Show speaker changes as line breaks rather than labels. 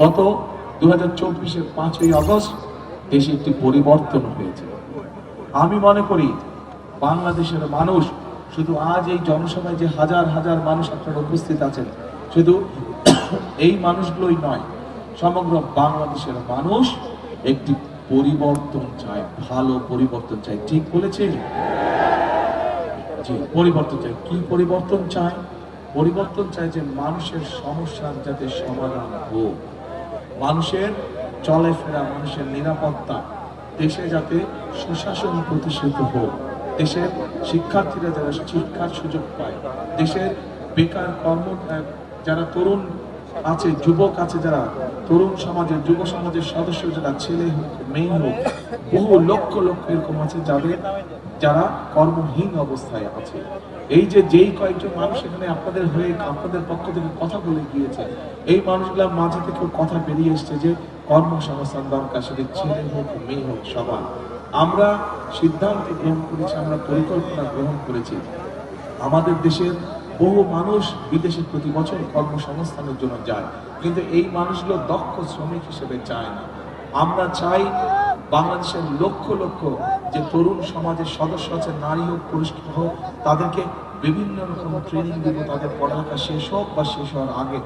গত 2024-এর 5ই আগস্ট দেশে একটি পরিবর্তন হয়েছে। আমি মনে করি বাংলাদেশের মানুষ শুধু আজ এই জনসভায় যে হাজার হাজার মানুষ আপনারা উপস্থিত আছেন, শুধু এই মানুষগুলোই নয়, সমগ্র বাংলাদেশের মানুষ একটি পরিবর্তন চায়, ভালো পরিবর্তন চায়। ঠিক বলেছে? জি, পরিবর্তন চাই। কি পরিবর্তন চাই? পরিবর্তন চাই যে মানুষের সমস্যার যাতে সমাধান হোক, মানুষের চলাফেরা, মানুষের নিরাপত্তা, দেশে যাতে সুশাসন প্রতিষ্ঠিত হোক, দেশের শিক্ষার্থীরা যারা শিক্ষার সুযোগ পায়, দেশের বেকার যারা তরুণ আছে, যুবক আছে, যারা তরুণ সমাজের, যুব সমাজের সদস্য, যারা ছেলে হোক মেয়ে হোক, বহু লক্ষ লক্ষ এরকম আছে যারা কর্মহীন অবস্থায় আছে। এই যে যেই কয়েকজন মানুষ এখানে আপনাদের হয়ে আপনাদের পক্ষ থেকে কথা বলে গিয়েছে, এই মানুষগুলোর মাঝে থেকে কথা বেরিয়ে এসছে যে কর্মসংস্থান দরকার, সেটা ছেলে হোক মেয়ে হোক সবার। আমরা সিদ্ধান্ত গ্রহণ করেছি, আমরা পরিকল্পনা গ্রহণ করেছি। আমাদের দেশের বহু মানুষ বিদেশে প্রতি বছর কর্মসংস্থানের জন্য যায়, কিন্তু এই মানুষগুলো দক্ষ শ্রমিক হিসেবে চায় না। আমরা চাই বাংলাদেশের লক্ষ লক্ষ যে তরুণ সমাজের সদস্য আছে, নারী হোক পুরুষ হোক, তাদেরকে বিভিন্ন রকম ট্রেনিং দিব, তাদের পড়ালেখা শেষ হোক বা শেষ হওয়ার আগে